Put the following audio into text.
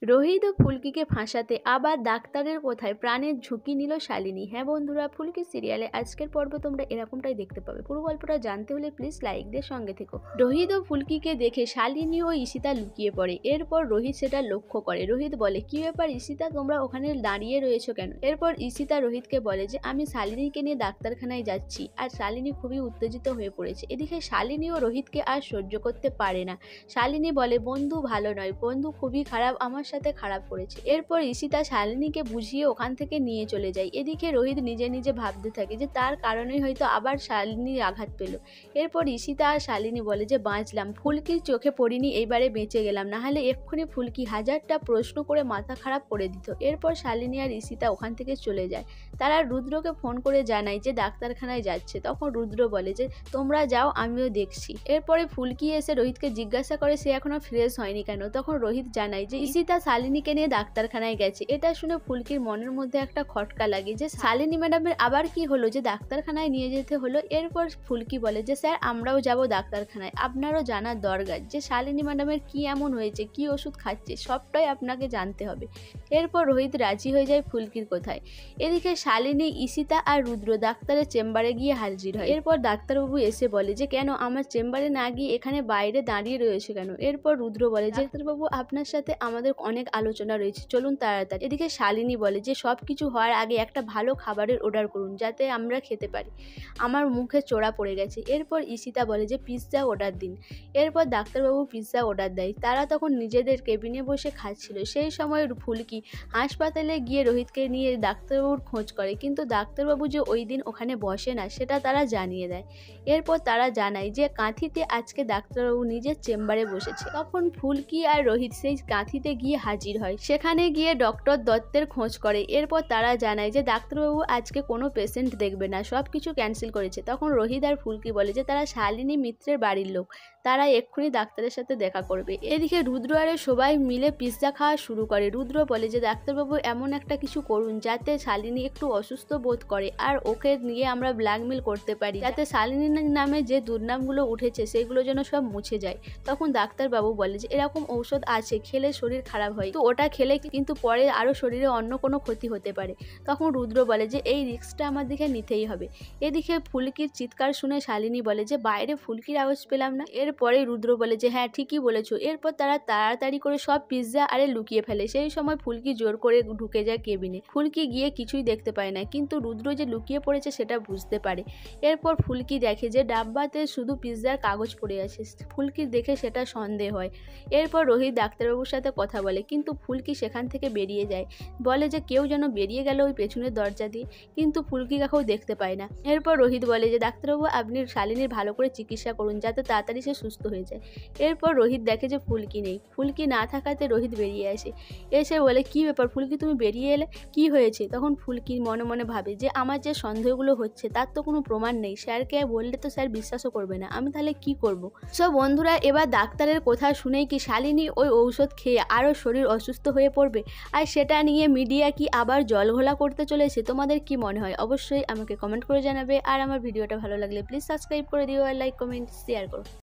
রোহিত ও ফুলকিকে ফাঁসাতে আবার ডাক্তারের কথায় প্রাণের ঝুঁকি নিল শালিনী। হ্যাঁ বন্ধুরা, ফুলকি সিরিয়ালে আজকের পর্ব তোমরা এরকমটাই দেখতে পাবে। পুরো গল্পটা জানতে হলে প্লিজ লাইক দিয়ে সঙ্গে থেকো। রোহিত ও ফুলকিকে দেখে শালিনী ও ঈশিতা লুকিয়ে পড়ে। এরপর রোহিত সেটা লক্ষ্য করে। রোহিত বলে, কি ব্যাপার ঈশিতা, তোমরা ওখানে দাঁড়িয়ে রয়েছো কেন? এরপর ঈশিতা রোহিতকে বলে যে আমি শালিনীকে নিয়ে ডাক্তারখানায় যাচ্ছি। আর শালিনী খুবই উত্তেজিত হয়ে পড়েছে। এদিকে শালিনী ও রোহিতকে আর সহ্য করতে পারে না। শালিনী বলে, বন্ধু ভালো নয়, বন্ধু খুবই খারাপ, আমার সাথে খারাপ করেছে। এরপর ঈশিতা শালিনীকে বুঝিয়ে ওখান থেকে নিয়ে চলে যায়। এদিকে রোহিত নিজে নিজে ভাবতে থাকে যে তার কারণেই হয়তো আবার শালিনী আঘাত পেল। এরপর ঈশিতা আর শালিনী বলে যে বাঁচলাম, ফুলকির চোখে পড়িনি, এইবারে বেঁচে গেলাম, নাহলে এক্ষুনি ফুলকি হাজারটা প্রশ্ন করে মাথা খারাপ করে দিত। এরপর শালিনী আর ঈশিতা ওখান থেকে চলে যায়। তারা রুদ্রকে ফোন করে জানায় যে ডাক্তারখানায় যাচ্ছে। তখন রুদ্র বলে যে তোমরা যাও, আমিও দেখছি। এরপরে ফুলকি এসে রোহিতকে জিজ্ঞাসা করে সে এখনো ফ্রেশ হয়নি কেন। তখন রোহিত জানায় যে ঈশিতা শালিনীকে নিয়ে ডাক্তারখানায় গেছে। এটা শুনে ফুলকির মনের মধ্যে একটা খটকা লাগে যে শালিনী ম্যাডামের আবার কি হলো যে ডাক্তারখানায় নিয়ে যেতে হলো। এরপর ফুলকি বলে যে স্যার আমরাও যাব ডাক্তারখানায়, আপনারও জানার দরকার যে শালিনী ম্যাডামের কি এমন হয়েছে, কি ওষুধ খাচ্ছে, সবটাই আপনাকে জানতে হবে। এরপর রোহিত রাজি হয়ে যায় ফুলকির কথায়। এদিকে শালিনী, ঈশিতা আর রুদ্র ডাক্তারের চেম্বারে গিয়ে হাজির হয়। এরপর ডাক্তারবাবু এসে বলে যে কেন আমার চেম্বারে না গিয়ে এখানে বাইরে দাঁড়িয়ে রয়েছে কেন। এরপর রুদ্র বলে যে ডাক্তারবাবু আপনার সাথে আমাদের অনেক আলোচনা রয়েছে, চলুন তাড়াতাড়ি। এদিকে শালিনী বলে যে সবকিছু হওয়ার আগে একটা ভালো খাবারের অর্ডার করুন যাতে আমরা খেতে পারি, আমার মুখে চোরা পড়ে গেছে। এরপর ঈশিতা বলে যে পিৎজা অর্ডার দিন। এরপর ডাক্তারবাবু পিৎজা অর্ডার দেয়। তারা তখন নিজেদের কেবিনে বসে খাচ্ছিল। সেই সময় ফুলকি হাসপাতালে গিয়ে রোহিতকে নিয়ে ডাক্তারবাবুর খোঁজ করে, কিন্তু ডাক্তারবাবু যে ওই দিন ওখানে বসে না সেটা তারা জানিয়ে দেয়। এরপর তারা জানায় যে কাঁথিতে আজকে ডাক্তারবাবু নিজের চেম্বারে বসেছে। তখন ফুলকি আর রোহিত সেই কাঁথিতে গিয়ে হাজির হয়। সেখানে গিয়ে ডক্টর দত্তের খোঁজ করে। এরপর তারা জানায় যে ডাক্তারবাবু আজকে কোনো পেশেন্ট দেখবে না, সব কিছু ক্যান্সেল করেছে। তখন রোহিত আর ফুলকি বলে যে তারা শালিনী মিত্রের বাড়ির লোক, তারা এক্ষুনি ডাক্তারের সাথে দেখা করবে। এদিকে রুদ্র আর সবাই মিলে পিৎজা খাওয়া শুরু করে। রুদ্র বলে যে ডাক্তারবাবু এমন একটা কিছু করুন যাতে শালিনী একটু অসুস্থ বোধ করে, আর ওকে নিয়ে আমরা ব্ল্যাকমেল করতে পারি যাতে শালিনীর নামে যে দুর্নামগুলো উঠেছে সেগুলো যেন সব মুছে যায়। তখন ডাক্তারবাবু বলে যে এরকম ঔষধ আছে, খেলে শরীর খারাপ হয়, তো ওটা খেলে কিন্তু পরে আরও শরীরে অন্য কোনো ক্ষতি হতে পারে। তখন রুদ্র বলে যে এই রিস্কটা আমাদেরকে নিতেই হবে। এদিকে ফুলকির চিৎকার শুনে শালিনী বলে যে বাইরে ফুলকির আওয়াজ পেলাম না। এরপরে রুদ্র বলে যে হ্যাঁ ঠিকই বলেছো। এরপর তারা তাড়াতাড়ি করে সব পিৎজা আরে লুকিয়ে ফেলে। সেই সময় ফুলকি জোর করে ঢুকে যায় কেবিনে। ফুলকি গিয়ে কিছুই দেখতে পায় না, কিন্তু রুদ্র যে লুকিয়ে পড়েছে সেটা বুঝতে পারে। এরপর ফুলকি দেখে যে ডাব্বাতে শুধু পিৎজার কাগজ পড়ে আছে। ফুলকি দেখে সেটা সন্দেহ হয়। এরপর রোহিত ডাক্তারবাবুর সাথে কথা বলে, কিন্তু ফুলকি সেখান থেকে বেরিয়ে যায়। বলে যে কেউ যেন বেরিয়ে গেল ওই পেছনের দরজা দিয়ে, কিন্তু ফুলকি কাকেও দেখতে পায় না। এরপর রোহিত বলে যে ডাক্তারবাবু আপনি শালিনীর ভালো করে চিকিৎসা করুন যাতে তাড়াতাড়ি সে সুস্থ হয়ে যায়। এরপর রোহিত দেখে যে ফুলকি নেই। ফুলকি না থাকাতে রোহিত বেরিয়ে আসে। এসে বলে কি ব্যাপার ফুলকি, তুমি বেরিয়ে এলে, কি হয়েছে? তখন ফুলকি মনে মনে ভাবে যে আমার যে সন্দেহগুলো হচ্ছে তার তো কোনো প্রমাণ নেই, স্যারকে বললে তো স্যার বিশ্বাসও করবে না, আমি তাহলে কি করব। সব বন্ধুরা এবার ডাক্তারের কথা শুনেই কি শালিনী ওই ঔষধ খেয়ে আরও শরীর অসুস্থ হয়ে পড়বে, আর সেটা নিয়ে মিডিয়া কি আবার জলঘোলা করতে চলেছে? তোমাদের কি মনে হয় অবশ্যই আমাকে কমেন্ট করে জানাবে। আর আমার ভিডিওটা ভালো লাগলে প্লিজ সাবস্ক্রাইব করে দিও, আর লাইক কমেন্ট শেয়ার করো।